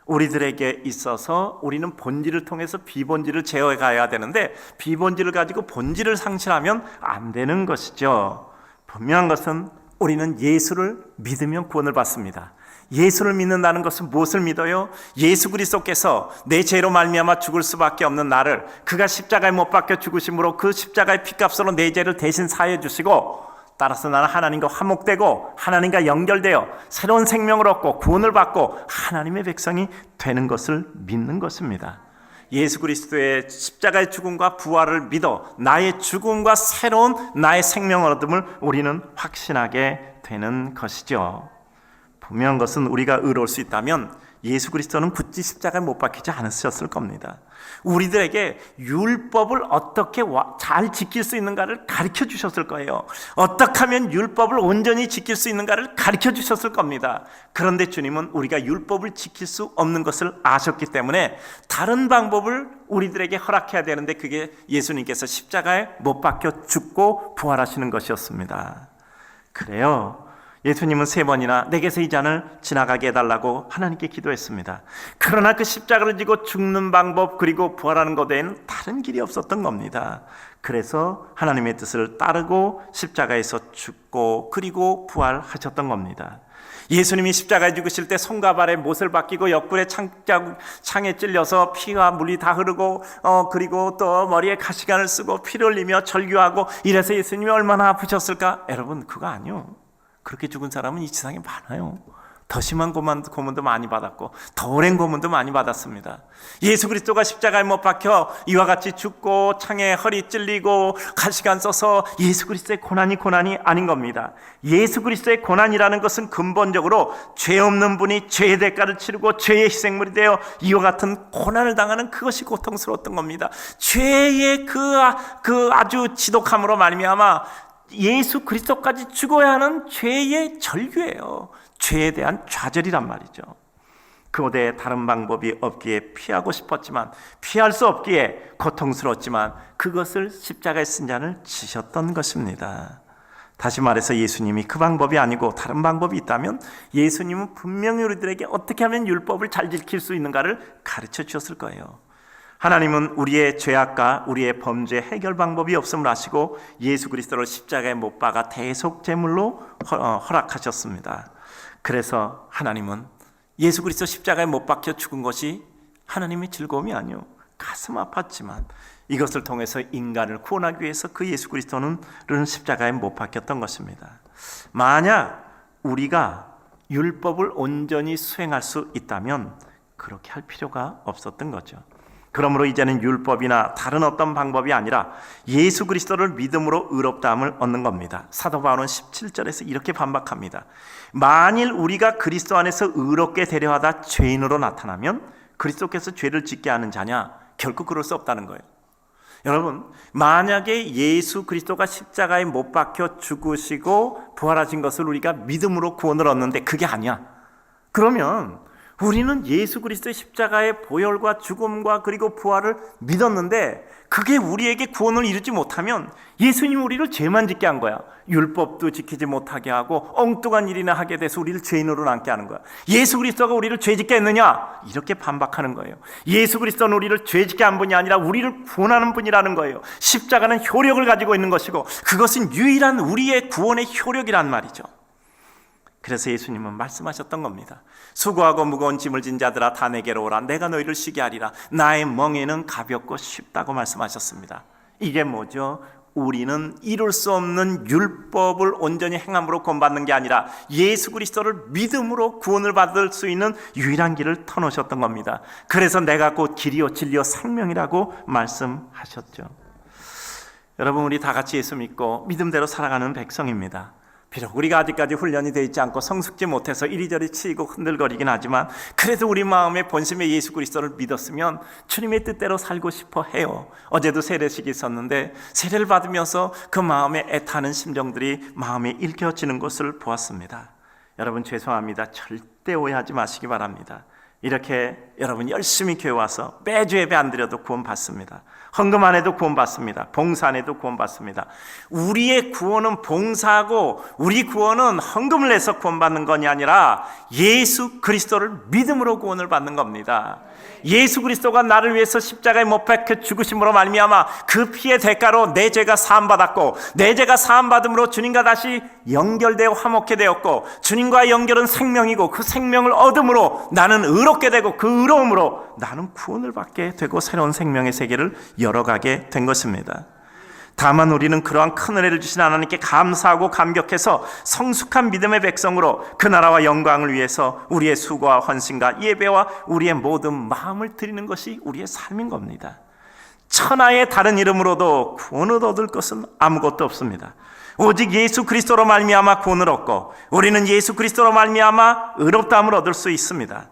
우리들에게 있어서 우리는 본질을 통해서 비본질을 제어해 가야 되는데 비본질을 가지고 본질을 상실하면 안 되는 것이죠. 분명한 것은 우리는 예수를 믿으면 구원을 받습니다. 예수를 믿는다는 것은 무엇을 믿어요? 예수 그리스도께서 내 죄로 말미암아 죽을 수밖에 없는 나를 그가 십자가에 못 박혀 죽으심으로 그 십자가의 피값으로 내 죄를 대신 사해 주시고, 따라서 나는 하나님과 화목되고 하나님과 연결되어 새로운 생명을 얻고 구원을 받고 하나님의 백성이 되는 것을 믿는 것입니다. 예수 그리스도의 십자가의 죽음과 부활을 믿어 나의 죽음과 새로운 나의 생명을 얻음을 우리는 확신하게 되는 것이죠. 분명한 것은 우리가 의로울 수 있다면 예수 그리스도는 굳이 십자가에 못 박히지 않으셨을 겁니다. 우리들에게 율법을 어떻게 잘 지킬 수 있는가를 가르쳐 주셨을 거예요. 어떻게 하면 율법을 온전히 지킬 수 있는가를 가르쳐 주셨을 겁니다. 그런데 주님은 우리가 율법을 지킬 수 없는 것을 아셨기 때문에 다른 방법을 우리들에게 허락해야 되는데, 그게 예수님께서 십자가에 못 박혀 죽고 부활하시는 것이었습니다. 그래요, 예수님은 3번이나 내게서 이 잔을 지나가게 해달라고 하나님께 기도했습니다. 그러나 그 십자가를 지고 죽는 방법 그리고 부활하는 것 외에는 다른 길이 없었던 겁니다. 그래서 하나님의 뜻을 따르고 십자가에서 죽고 그리고 부활하셨던 겁니다. 예수님이 십자가에 죽으실 때 손과 발에 못을 박히고 옆구리에 창에 찔려서 피와 물이 다 흐르고 그리고 또 머리에 가시관을 쓰고 피를 흘리며 절규하고 이래서 예수님이 얼마나 아프셨을까? 여러분, 그거 아니요. 그렇게 죽은 사람은 이 세상에 많아요. 더 심한 고문도 많이 받았고 더 오랜 고문도 많이 받았습니다. 예수 그리스도가 십자가에 못 박혀 이와 같이 죽고 창에 허리 찔리고 가시관 써서 예수 그리스도의 고난이 아닌 겁니다. 예수 그리스도의 고난이라는 것은 근본적으로 죄 없는 분이 죄의 대가를 치르고 죄의 희생물이 되어 이와 같은 고난을 당하는 그것이 고통스러웠던 겁니다. 죄의 그 아주 지독함으로 말미암아 예수 그리스도까지 죽어야 하는 죄의 절규예요. 죄에 대한 좌절이란 말이죠. 그 외에 다른 방법이 없기에 피하고 싶었지만 피할 수 없기에 고통스러웠지만 그것을 십자가에 쓴 잔을 지셨던 것입니다. 다시 말해서 예수님이 그 방법이 아니고 다른 방법이 있다면 예수님은 분명히 우리들에게 어떻게 하면 율법을 잘 지킬 수 있는가를 가르쳐 주셨을 거예요. 하나님은 우리의 죄악과 우리의 범죄 해결 방법이 없음을 아시고 예수 그리스도를 십자가에 못 박아 대속 제물로 허락하셨습니다. 그래서 하나님은 예수 그리스도 십자가에 못 박혀 죽은 것이 하나님의 즐거움이 아니요, 가슴 아팠지만 이것을 통해서 인간을 구원하기 위해서 그 예수 그리스도는 십자가에 못 박혔던 것입니다. 만약 우리가 율법을 온전히 수행할 수 있다면 그렇게 할 필요가 없었던 거죠. 그러므로 이제는 율법이나 다른 어떤 방법이 아니라 예수 그리스도를 믿음으로 의롭다함을 얻는 겁니다. 사도 바울은 17절에서 이렇게 반박합니다. 만일 우리가 그리스도 안에서 의롭게 되려 하다 죄인으로 나타나면 그리스도께서 죄를 짓게 하는 자냐? 결코 그럴 수 없다는 거예요. 여러분, 만약에 예수 그리스도가 십자가에 못 박혀 죽으시고 부활하신 것을 우리가 믿음으로 구원을 얻는데 그게 아니야, 그러면 우리는 예수 그리스도의 십자가의 보혈과 죽음과 그리고 부활을 믿었는데 그게 우리에게 구원을 이루지 못하면 예수님이 우리를 죄만 짓게 한 거야. 율법도 지키지 못하게 하고 엉뚱한 일이나 하게 돼서 우리를 죄인으로 남게 하는 거야. 예수 그리스도가 우리를 죄짓게 했느냐? 이렇게 반박하는 거예요. 예수 그리스도는 우리를 죄짓게 한 분이 아니라 우리를 구원하는 분이라는 거예요. 십자가는 효력을 가지고 있는 것이고 그것은 유일한 우리의 구원의 효력이란 말이죠. 그래서 예수님은 말씀하셨던 겁니다. 수고하고 무거운 짐을 진 자들아 다 내게로 오라. 내가 너희를 쉬게 하리라. 나의 멍에는 가볍고 쉽다고 말씀하셨습니다. 이게 뭐죠? 우리는 이룰 수 없는 율법을 온전히 행함으로 구원받는 게 아니라 예수 그리스도를 믿음으로 구원을 받을 수 있는 유일한 길을 터놓으셨던 겁니다. 그래서 내가 곧 길이요 진리요 생명이라고 말씀하셨죠. 여러분, 우리 다 같이 예수 믿고 믿음대로 살아가는 백성입니다. 비록 우리가 아직까지 훈련이 되어 있지 않고 성숙지 못해서 이리저리 치이고 흔들거리긴 하지만 그래도 우리 마음의 본심에 예수 그리스도를 믿었으면 주님의 뜻대로 살고 싶어 해요. 어제도 세례식이 있었는데 세례를 받으면서 그 마음에 애타는 심정들이 마음에 읽혀지는 것을 보았습니다. 여러분, 죄송합니다. 절대 오해하지 마시기 바랍니다. 이렇게 여러분 열심히 교회 와서 매주 예배 안 드려도 구원 받습니다. 헌금 안 해도 구원받습니다. 봉사 안 해도 구원받습니다. 우리의 구원은 봉사하고 우리 구원은 헌금을 내서 구원받는 것이 아니라 예수 그리스도를 믿음으로 구원을 받는 겁니다. 예수 그리스도가 나를 위해서 십자가에 못 박혀 죽으심으로 말미암아 그 피의 대가로 내 죄가 사함받았고, 내 죄가 사함받음으로 주님과 다시 연결되어 화목해 되었고, 주님과의 연결은 생명이고 그 생명을 얻음으로 나는 의롭게 되고 그 의로움으로 나는 구원을 받게 되고 새로운 생명의 세계를 열어가게 된 것입니다. 다만 우리는 그러한 큰 은혜를 주신 하나님께 감사하고 감격해서 성숙한 믿음의 백성으로 그 나라와 영광을 위해서 우리의 수고와 헌신과 예배와 우리의 모든 마음을 드리는 것이 우리의 삶인 겁니다. 천하의 다른 이름으로도 구원을 얻을 것은 아무것도 없습니다. 오직 예수 그리스도로 말미암아 구원을 얻고 우리는 예수 그리스도로 말미암아 의롭다함을 얻을 수 있습니다.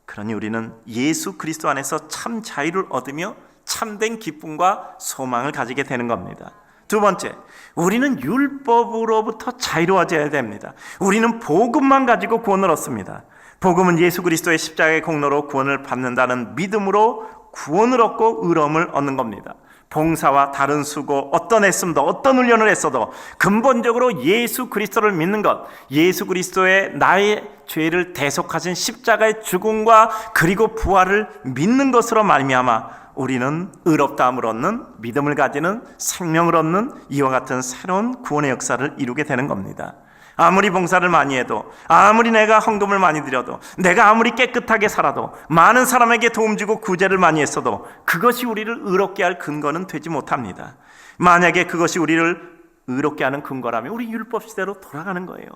그러니 우리는 예수 그리스도 안에서 참 자유를 얻으며 참된 기쁨과 소망을 가지게 되는 겁니다. 두 번째, 우리는 율법으로부터 자유로워져야 됩니다. 우리는 복음만 가지고 구원을 얻습니다. 복음은 예수 그리스도의 십자가의 공로로 구원을 받는다는 믿음으로 구원을 얻고 의로움을 얻는 겁니다. 봉사와 다른 수고, 어떤 애씀도 어떤 훈련을 했어도 근본적으로 예수 그리스도를 믿는 것, 예수 그리스도의 나의 죄를 대속하신 십자가의 죽음과 그리고 부활을 믿는 것으로 말미암아 우리는 의롭다함을 얻는, 믿음을 가지는, 생명을 얻는 이와 같은 새로운 구원의 역사를 이루게 되는 겁니다. 아무리 봉사를 많이 해도, 아무리 내가 헌금을 많이 드려도, 내가 아무리 깨끗하게 살아도, 많은 사람에게 도움 주고 구제를 많이 했어도 그것이 우리를 의롭게 할 근거는 되지 못합니다. 만약에 그것이 우리를 의롭게 하는 근거라면 우리 율법 시대로 돌아가는 거예요.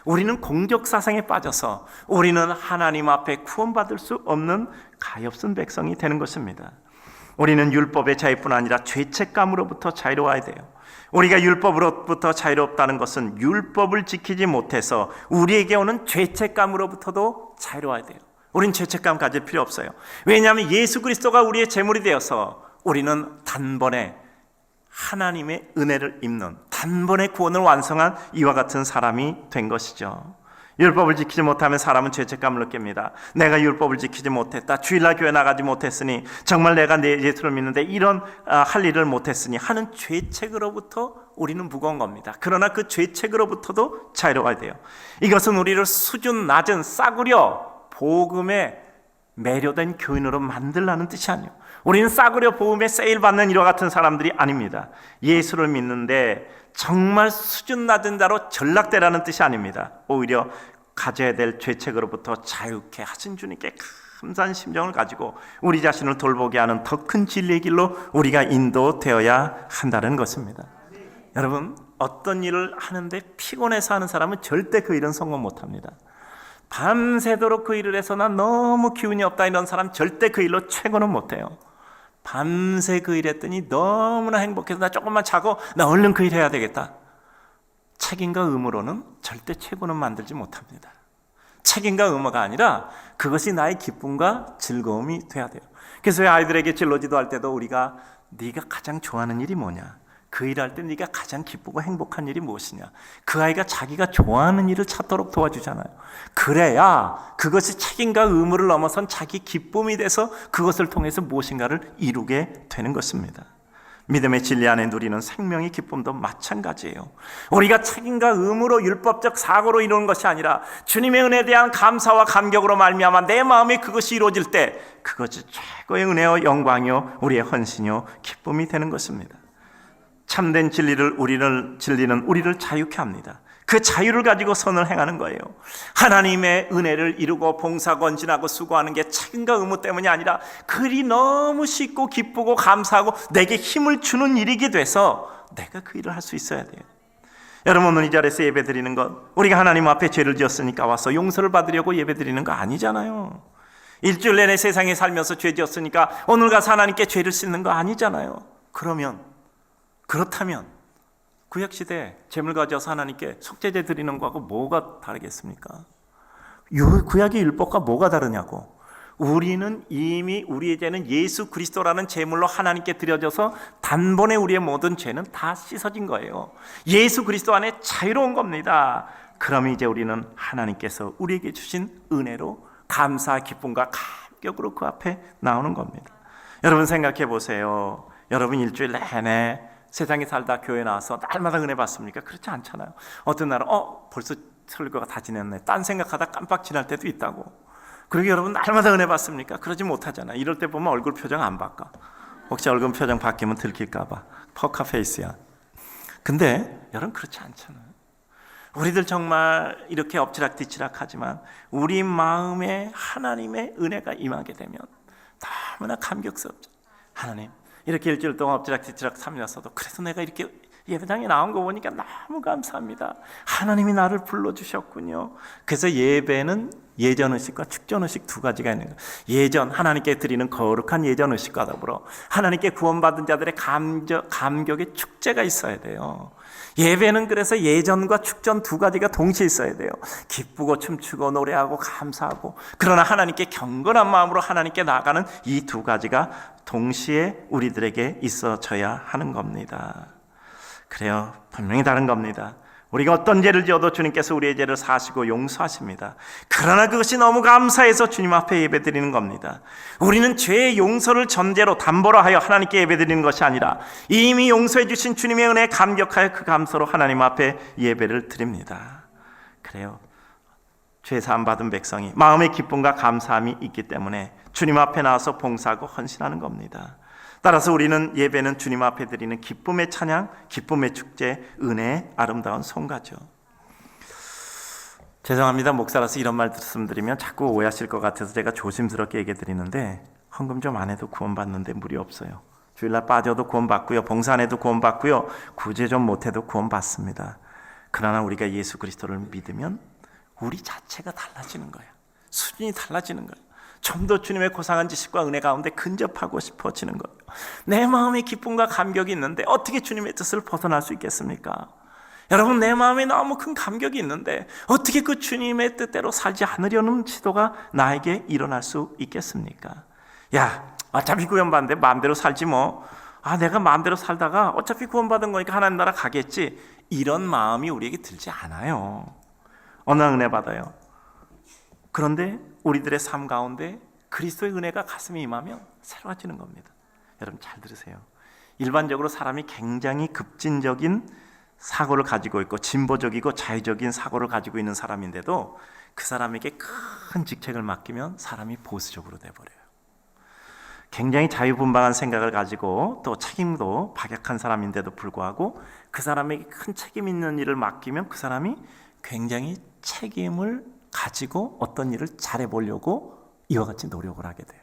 우리는 공적 사상에 빠져서 우리는 하나님 앞에 구원받을 수 없는 가엾은 백성이 되는 것입니다. 우리는 율법의 자유뿐 아니라 죄책감으로부터 자유로워야 돼요. 우리가 율법으로부터 자유롭다는 것은 율법을 지키지 못해서 우리에게 오는 죄책감으로부터도 자유로워야 돼요. 우린 죄책감 가질 필요 없어요. 왜냐하면 예수 그리스도가 우리의 제물이 되어서 우리는 단번에 하나님의 은혜를 입는, 단번에 구원을 완성한 이와 같은 사람이 된 것이죠. 율법을 지키지 못하면 사람은 죄책감을 느낍니다. 내가 율법을 지키지 못했다, 주일날 교회 나가지 못했으니, 정말 내가 내 예수를 믿는데 이런 할 일을 못했으니 하는 죄책으로부터 우리는 무거운 겁니다. 그러나 그 죄책으로부터도 자유로워야 돼요. 이것은 우리를 수준 낮은 싸구려 복음에 매료된 교인으로 만들라는 뜻이 아니에요. 우리는 싸구려 복음에 세일받는 이와 같은 사람들이 아닙니다. 예수를 믿는데 정말 수준 낮은 자로 전락되라는 뜻이 아닙니다. 오히려 가져야 될 죄책으로부터 자유케 하신 주님께 감사한 심정을 가지고 우리 자신을 돌보게 하는 더 큰 진리의 길로 우리가 인도되어야 한다는 것입니다. 여러분, 어떤 일을 하는데 피곤해서 하는 사람은 절대 그 일은 성공 못합니다. 밤새도록 그 일을 해서 난 너무 기운이 없다 이런 사람 절대 그 일로 최고는 못해요. 밤새 그 일 했더니 너무나 행복해서 나 조금만 자고 나 얼른 그 일 해야 되겠다. 책임과 의무로는 절대 최고는 만들지 못합니다. 책임과 의무가 아니라 그것이 나의 기쁨과 즐거움이 돼야 돼요. 그래서 아이들에게 진로지도 할 때도 우리가 네가 가장 좋아하는 일이 뭐냐, 그 일할 때 네가 가장 기쁘고 행복한 일이 무엇이냐, 그 아이가 자기가 좋아하는 일을 찾도록 도와주잖아요. 그래야 그것이 책임과 의무를 넘어선 자기 기쁨이 돼서 그것을 통해서 무엇인가를 이루게 되는 것입니다. 믿음의 진리 안에 누리는 생명의 기쁨도 마찬가지예요. 우리가 책임과 의무로 율법적 사고로 이루는 것이 아니라 주님의 은혜에 대한 감사와 감격으로 말미암아 내 마음에 그것이 이루어질 때 그것이 최고의 은혜요 영광이요 우리의 헌신이요 기쁨이 되는 것입니다. 참된 진리는 우리를 자유케 합니다. 그 자유를 가지고 선을 행하는 거예요. 하나님의 은혜를 이루고 봉사 건진하고 수고하는 게 책임과 의무 때문이 아니라 그리 너무 쉽고 기쁘고 감사하고 내게 힘을 주는 일이게 돼서 내가 그 일을 할 수 있어야 돼요. 여러분, 오늘 이 자리에서 예배 드리는 것, 우리가 하나님 앞에 죄를 지었으니까 와서 용서를 받으려고 예배 드리는 거 아니잖아요. 일주일 내내 세상에 살면서 죄 지었으니까 오늘 가서 하나님께 죄를 씻는 거 아니잖아요. 그렇다면 구약시대 제물 가져서 하나님께 속죄제 드리는 거하고 뭐가 다르겠습니까? 구약의 율법과 뭐가 다르냐고. 우리는 이미 우리의 죄는 예수 그리스도라는 제물로 하나님께 드려져서 단번에 우리의 모든 죄는 다 씻어진 거예요. 예수 그리스도 안에 자유로운 겁니다. 그럼 이제 우리는 하나님께서 우리에게 주신 은혜로 감사, 기쁨과 감격으로 그 앞에 나오는 겁니다. 여러분 생각해 보세요. 여러분 일주일 내내 세상에 살다 교회 나와서 날마다 은혜 받습니까? 그렇지 않잖아요. 어떤 날은 벌써 설교가 다 지났네, 딴 생각하다 깜빡 지날 때도 있다고. 그러게 여러분 날마다 은혜 받습니까? 그러지 못하잖아요. 이럴 때 보면 얼굴 표정 안 바꿔. 혹시 얼굴 표정 바뀌면 들킬까 봐 포커페이스야. 근데 여러분 그렇지 않잖아요. 우리들 정말 이렇게 엎치락뒤치락 하지만 우리 마음에 하나님의 은혜가 임하게 되면 너무나 감격스럽죠. 하나님, 이렇게 일주일 동안 엎치락뒤치락 삼렸어도 그래서 내가 이렇게 예배당에 나온 거 보니까 너무 감사합니다. 하나님이 나를 불러주셨군요. 그래서 예배는 예전의식과 축전의식 두 가지가 있는 거예요. 예전, 하나님께 드리는 거룩한 예전의식과 더불어 하나님께 구원받은 자들의 감격의 축제가 있어야 돼요. 예배는 그래서 예전과 축전 두 가지가 동시에 있어야 돼요. 기쁘고 춤추고 노래하고 감사하고, 그러나 하나님께 경건한 마음으로 하나님께 나아가는 이 두 가지가 동시에 우리들에게 있어져야 하는 겁니다. 그래요, 분명히 다른 겁니다. 우리가 어떤 죄를 지어도 주님께서 우리의 죄를 사하시고 용서하십니다. 그러나 그것이 너무 감사해서 주님 앞에 예배드리는 겁니다. 우리는 죄의 용서를 전제로 담보로 하여 하나님께 예배드리는 것이 아니라 이미 용서해 주신 주님의 은혜에 감격하여 그 감사로 하나님 앞에 예배를 드립니다. 그래요, 죄 사함 받은 백성이 마음의 기쁨과 감사함이 있기 때문에 주님 앞에 나와서 봉사하고 헌신하는 겁니다. 따라서 우리는 예배는 주님 앞에 드리는 기쁨의 찬양, 기쁨의 축제, 은혜의 아름다운 송가죠. 죄송합니다. 목사라서 이런 말씀드리면 자꾸 오해하실 것 같아서 제가 조심스럽게 얘기 드리는데, 헌금 좀 안 해도 구원받는데 무리 없어요. 주일날 빠져도 구원받고요, 봉사 안 해도 구원받고요, 구제 좀 못해도 구원받습니다. 그러나 우리가 예수 그리스도를 믿으면 우리 자체가 달라지는 거예요. 수준이 달라지는 거예요. 좀 더 주님의 고상한 지식과 은혜 가운데 근접하고 싶어지는 거예요. 내 마음에 기쁨과 감격이 있는데 어떻게 주님의 뜻을 벗어날 수 있겠습니까? 여러분, 내 마음에 너무 큰 감격이 있는데 어떻게 그 주님의 뜻대로 살지 않으려는 시도가 나에게 일어날 수 있겠습니까? 야, 어차피 구원받는데 마음대로 살지 뭐. 내가 마음대로 살다가 어차피 구원받은 거니까 하나님 나라 가겠지. 이런 마음이 우리에게 들지 않아요. 어느 은혜 받아요. 그런데 우리들의 삶 가운데 그리스도의 은혜가 가슴에 임하면 새로워지는 겁니다. 여러분 잘 들으세요. 일반적으로 사람이 굉장히 급진적인 사고를 가지고 있고 진보적이고 자유적인 사고를 가지고 있는 사람인데도 그 사람에게 큰 직책을 맡기면 사람이 보수적으로 돼버려요. 굉장히 자유분방한 생각을 가지고 또 책임도 박약한 사람인데도 불구하고 그 사람에게 큰 책임 있는 일을 맡기면 그 사람이 굉장히 책임을 가지고 어떤 일을 잘해보려고 이와 같이 노력을 하게 돼요.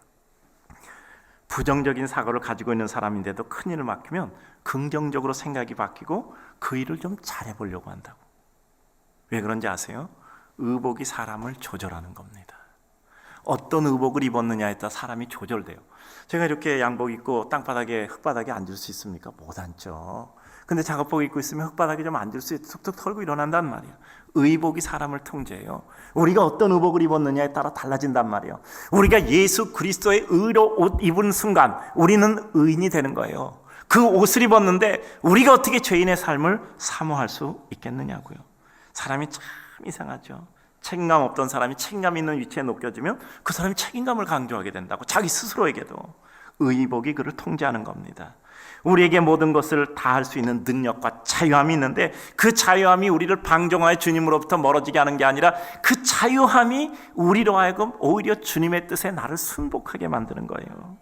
부정적인 사고를 가지고 있는 사람인데도 큰 일을 맡기면 긍정적으로 생각이 바뀌고 그 일을 좀 잘해보려고 한다고. 왜 그런지 아세요? 의복이 사람을 조절하는 겁니다. 어떤 의복을 입었느냐에 따라 사람이 조절돼요. 제가 이렇게 양복 입고 땅바닥에 흙바닥에 앉을 수 있습니까? 못 앉죠. 근데 작업복 입고 있으면 흙바닥에 좀 앉을 수 있고 툭툭 털고 일어난단 말이에요. 의복이 사람을 통제해요. 우리가 어떤 의복을 입었느냐에 따라 달라진단 말이에요. 우리가 예수 그리스도의 의로 옷 입은 순간 우리는 의인이 되는 거예요. 그 옷을 입었는데 우리가 어떻게 죄인의 삶을 사모할 수 있겠느냐고요. 사람이 참 이상하죠. 책임감 없던 사람이 책임감 있는 위치에 놓여지면 그 사람이 책임감을 강조하게 된다고. 자기 스스로에게도. 의복이 그를 통제하는 겁니다. 우리에게 모든 것을 다 할 수 있는 능력과 자유함이 있는데 그 자유함이 우리를 방종하여 주님으로부터 멀어지게 하는 게 아니라 그 자유함이 우리로 하여금 오히려 주님의 뜻에 나를 순복하게 만드는 거예요.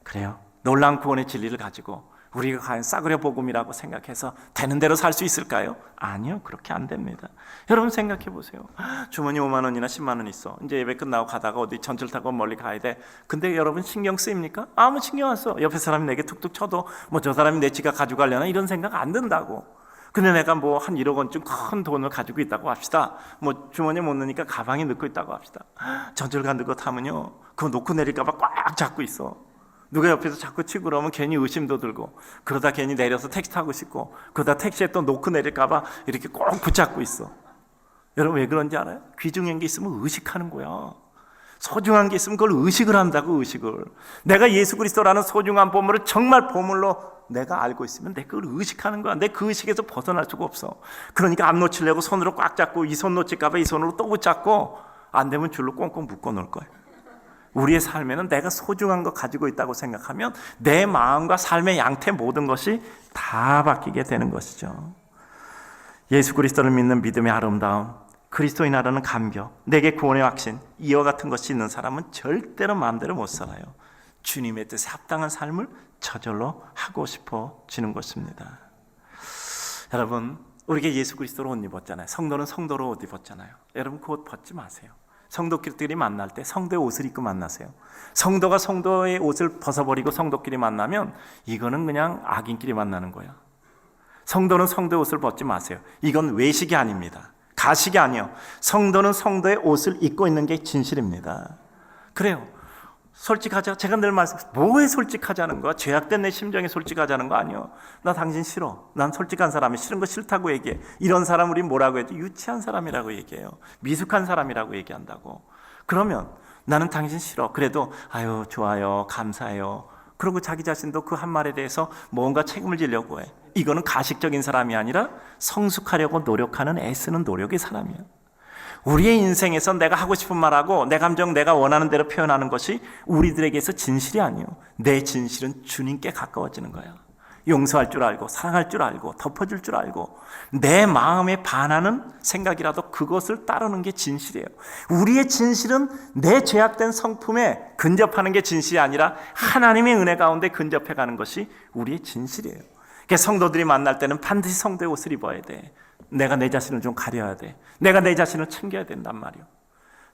그래요. 놀라운 구원의 진리를 가지고 우리가 과연 싸구려 복음이라고 생각해서 되는 대로 살 수 있을까요? 아니요, 그렇게 안 됩니다. 여러분 생각해 보세요. 주머니 5만 원이나 10만 원 있어. 이제 예배 끝나고 가다가 어디 전철 타고 멀리 가야 돼. 근데 여러분 신경 쓰입니까? 아무 신경 안 써. 옆에 사람이 내게 툭툭 쳐도 뭐 저 사람이 내 지갑 가져가려나 이런 생각 안 든다고. 근데 내가 뭐 한 1억 원쯤 큰 돈을 가지고 있다고 합시다. 뭐 주머니에 못 넣으니까 가방에 넣고 있다고 합시다. 전철 가는 거 타면요, 그거 놓고 내릴까 봐 꽉 잡고 있어. 누가 옆에서 자꾸 치고 그러면 괜히 의심도 들고, 그러다 괜히 내려서 택시 타고 싶고, 그러다 택시에 또 놓고 내릴까 봐 이렇게 꼭 붙잡고 있어. 여러분 왜 그런지 알아요? 귀중한 게 있으면 의식하는 거야. 소중한 게 있으면 그걸 의식을 한다고. 의식을. 내가 예수 그리스도라는 소중한 보물을 정말 보물로 내가 알고 있으면 내가 그걸 의식하는 거야. 내 그 의식에서 벗어날 수가 없어. 그러니까 안 놓치려고 손으로 꽉 잡고, 이 손 놓칠까 봐 이 손으로 또 붙잡고, 안 되면 줄로 꽁꽁 묶어 놓을 거야. 우리의 삶에는 내가 소중한 거 가지고 있다고 생각하면 내 마음과 삶의 양태 모든 것이 다 바뀌게 되는 것이죠. 예수 그리스도를 믿는 믿음의 아름다움, 그리스도인이라는 감격, 내게 구원의 확신, 이와 같은 것이 있는 사람은 절대로 마음대로 못 살아요. 주님의 뜻에 합당한 삶을 저절로 하고 싶어지는 것입니다. 여러분, 우리가 예수 그리스도로 옷 입었잖아요. 성도는 성도로 옷 입었잖아요. 여러분, 그 옷 벗지 마세요. 성도끼리 만날 때 성도의 옷을 입고 만나세요. 성도가 성도의 옷을 벗어버리고 성도끼리 만나면 이거는 그냥 악인끼리 만나는 거예요. 성도는 성도의 옷을 벗지 마세요. 이건 외식이 아닙니다. 가식이 아니요. 성도는 성도의 옷을 입고 있는 게 진실입니다. 그래요. 솔직하자. 제가 늘 말씀, 뭐에 솔직하자는 거야? 죄악된 내 심정에 솔직하자는 거 아니요. 나 당신 싫어. 난 솔직한 사람이 싫은 거 싫다고 얘기해. 이런 사람 우리 뭐라고 해도 유치한 사람이라고 얘기해요. 미숙한 사람이라고 얘기한다고. 그러면 나는 당신 싫어. 그래도 아유 좋아요, 감사해요. 그리고 자기 자신도 그 한 말에 대해서 뭔가 책임을 지려고 해. 이거는 가식적인 사람이 아니라 성숙하려고 노력하는 애쓰는 노력의 사람이야. 우리의 인생에서 내가 하고 싶은 말하고 내 감정 내가 원하는 대로 표현하는 것이 우리들에게서 진실이 아니에요. 내 진실은 주님께 가까워지는 거야. 용서할 줄 알고 사랑할 줄 알고 덮어줄 줄 알고 내 마음에 반하는 생각이라도 그것을 따르는 게 진실이에요. 우리의 진실은 내 죄악된 성품에 근접하는 게 진실이 아니라 하나님의 은혜 가운데 근접해가는 것이 우리의 진실이에요. 그러니까 성도들이 만날 때는 반드시 성도의 옷을 입어야 돼. 내가 내 자신을 좀 가려야 돼. 내가 내 자신을 챙겨야 된단 말이에요.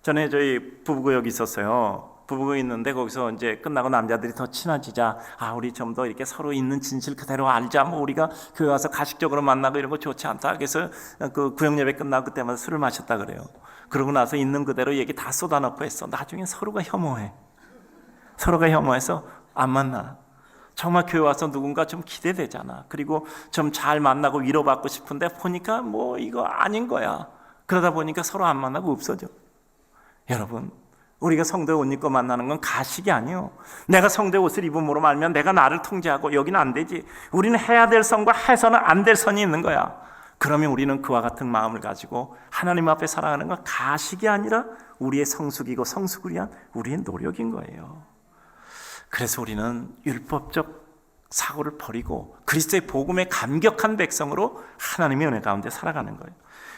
전에 저희 부부구역이 있었어요. 부부가 있는데 거기서 이제 끝나고 남자들이 더 친해지자. 우리 좀 더 이렇게 서로 있는 진실 그대로 알자. 뭐 우리가 교회 와서 가식적으로 만나고 이런 거 좋지 않다. 그래서 그 구역 예배 끝나고 그때마다 술을 마셨다 그래요. 그러고 나서 있는 그대로 얘기 다 쏟아놓고 했어. 나중에 서로가 혐오해. 서로가 혐오해서 안 만나. 정말 교회 와서 누군가 좀 기대되잖아. 그리고 좀 잘 만나고 위로받고 싶은데 보니까 뭐 이거 아닌 거야. 그러다 보니까 서로 안 만나고 없어져. 여러분, 우리가 성도의 옷 입고 만나는 건 가식이 아니에요. 내가 성도의 옷을 입음으로 말면 내가 나를 통제하고 여기는 안 되지. 우리는 해야 될 선과 해서는 안 될 선이 있는 거야. 그러면 우리는 그와 같은 마음을 가지고 하나님 앞에 살아가는 건 가식이 아니라 우리의 성숙이고 성숙을 위한 우리의 노력인 거예요. 그래서 우리는 율법적 사고를 버리고 그리스도의 복음에 감격한 백성으로 하나님의 은혜 가운데 살아가는 거예요.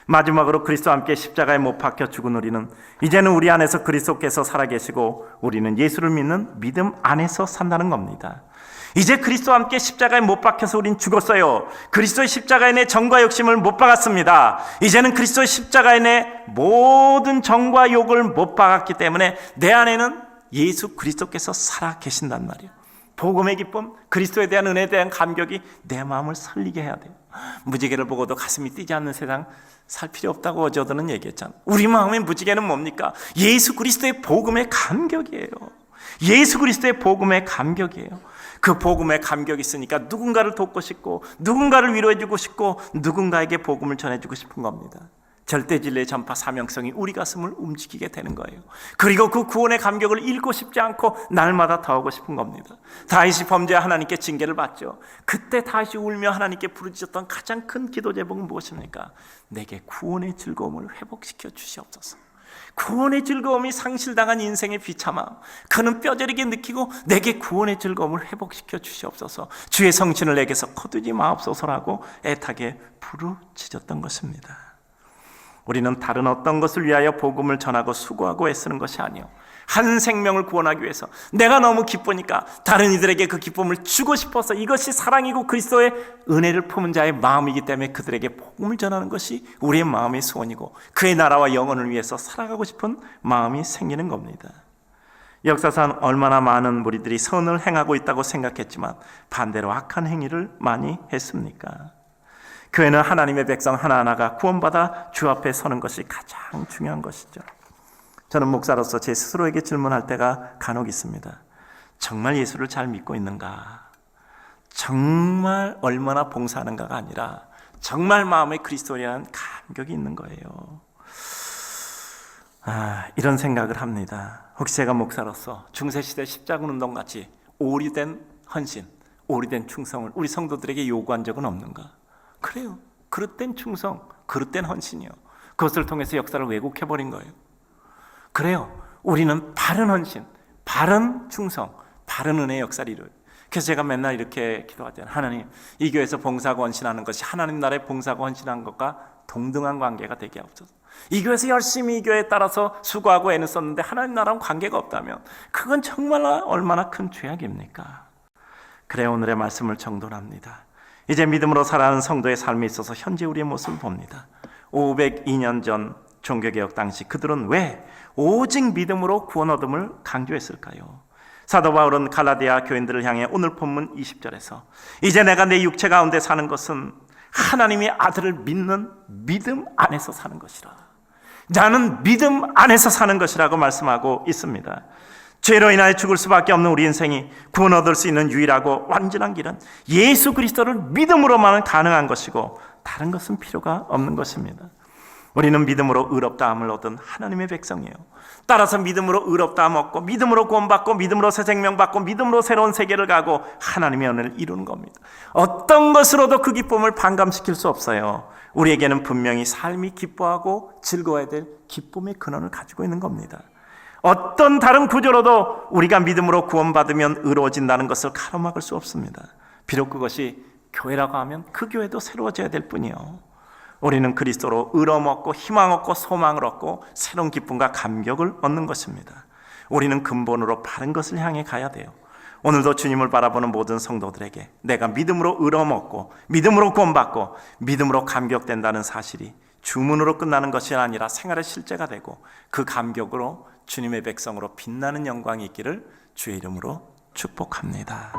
마지막으로 그리스도와 함께 십자가에 못 박혀 죽은 우리는 이제는 우리 안에서 그리스도께서 살아계시고 우리는 예수를 믿는 믿음 안에서 산다는 겁니다. 이제 그리스도와 함께 십자가에 못 박혀서 우린 죽었어요. 그리스도의 십자가에 내 정과 욕심을 못 박았습니다. 이제는 그리스도의 십자가에 내 모든 정과 욕을 못 박았기 때문에 내 안에는 예수 그리스도께서 살아계신단 말이에요. 복음의 기쁨, 그리스도에 대한 은혜에 대한 감격이 내 마음을 설리게 해야 돼요. 무지개를 보고도 가슴이 뛰지 않는 세상 살 필요 없다고 어제도는 얘기했잖아. 우리 마음의 무지개는 뭡니까? 예수 그리스도의 복음의 감격이에요. 예수 그리스도의 복음의 감격이에요. 그 복음의 감격이 있으니까 누군가를 돕고 싶고 누군가를 위로해주고 싶고 누군가에게 복음을 전해주고 싶은 겁니다. 절대 진리의 전파 사명성이 우리 가슴을 움직이게 되는 거예요. 그리고 그 구원의 감격을 잃고 싶지 않고 날마다 더하고 싶은 겁니다. 다윗이 범죄 하나님께 징계를 받죠. 그때 다윗이 울며 하나님께 부르짖었던 가장 큰 기도 제목은 무엇입니까? 내게 구원의 즐거움을 회복시켜 주시옵소서. 구원의 즐거움이 상실당한 인생의 비참함, 그는 뼈저리게 느끼고 내게 구원의 즐거움을 회복시켜 주시옵소서. 주의 성신을 내게서 거두지 마옵소서라고 애타게 부르짖었던 것입니다. 우리는 다른 어떤 것을 위하여 복음을 전하고 수고하고 애쓰는 것이 아니요, 한 생명을 구원하기 위해서 내가 너무 기쁘니까 다른 이들에게 그 기쁨을 주고 싶어서, 이것이 사랑이고 그리스도의 은혜를 품은 자의 마음이기 때문에 그들에게 복음을 전하는 것이 우리의 마음의 소원이고 그의 나라와 영혼을 위해서 살아가고 싶은 마음이 생기는 겁니다. 역사상 얼마나 많은 무리들이 선을 행하고 있다고 생각했지만 반대로 악한 행위를 많이 했습니까? 교회는 하나님의 백성 하나하나가 구원받아 주 앞에 서는 것이 가장 중요한 것이죠. 저는 목사로서 제 스스로에게 질문할 때가 간혹 있습니다. 정말 예수를 잘 믿고 있는가? 정말 얼마나 봉사하는가가 아니라 정말 마음에 그리스도에 대한 감격이 있는 거예요. 이런 생각을 합니다. 혹시 제가 목사로서 중세시대 십자군운동같이 오래된 헌신, 오래된 충성을 우리 성도들에게 요구한 적은 없는가? 그래요. 그릇된 충성, 그릇된 헌신이요. 그것을 통해서 역사를 왜곡해버린 거예요. 그래요. 우리는 바른 헌신, 바른 충성, 바른 은혜의 역사를 이루어요. 그래서 제가 맨날 이렇게 기도하잖아요. 하나님, 이 교회에서 봉사하고 헌신하는 것이 하나님 나라의 봉사하고 헌신하는 것과 동등한 관계가 되게 하옵소서. 이 교회에서 열심히 이 교회에 따라서 수고하고 애는 썼는데 하나님 나라랑 관계가 없다면 그건 정말 얼마나 큰 죄악입니까? 그래, 오늘의 말씀을 정돈합니다. 이제 믿음으로 살아가는 성도의 삶에 있어서 현재 우리의 모습을 봅니다. 502년 전 종교개혁 당시 그들은 왜 오직 믿음으로 구원 얻음을 강조했을까요? 사도 바울은 갈라디아 교인들을 향해 오늘 본문 20절에서 이제 내가 내 육체 가운데 사는 것은 하나님의 아들을 믿는 믿음 안에서 사는 것이라. 나는 믿음 안에서 사는 것이라고 말씀하고 있습니다. 죄로 인하여 죽을 수밖에 없는 우리 인생이 구원 얻을 수 있는 유일하고 완전한 길은 예수 그리스도를 믿음으로만 가능한 것이고 다른 것은 필요가 없는 것입니다. 우리는 믿음으로 의롭다함을 얻은 하나님의 백성이에요. 따라서 믿음으로 의롭다함 얻고 믿음으로 구원받고 믿음으로 새 생명 받고 믿음으로 새로운 세계를 가고 하나님의 은혜를 이루는 겁니다. 어떤 것으로도 그 기쁨을 반감시킬 수 없어요. 우리에게는 분명히 삶이 기뻐하고 즐거워야 될 기쁨의 근원을 가지고 있는 겁니다. 어떤 다른 구조로도 우리가 믿음으로 구원받으면 의로워진다는 것을 가로막을 수 없습니다. 비록 그것이 교회라고 하면 그 교회도 새로워져야 될 뿐이요. 우리는 그리스도로 의로움 얻고 희망 얻고 소망을 얻고 새로운 기쁨과 감격을 얻는 것입니다. 우리는 근본으로 바른 것을 향해 가야 돼요. 오늘도 주님을 바라보는 모든 성도들에게 내가 믿음으로 의로움 얻고 믿음으로 구원받고 믿음으로 감격된다는 사실이 주문으로 끝나는 것이 아니라 생활의 실제가 되고 그 감격으로 주님의 백성으로 빛나는 영광이 있기를 주의 이름으로 축복합니다.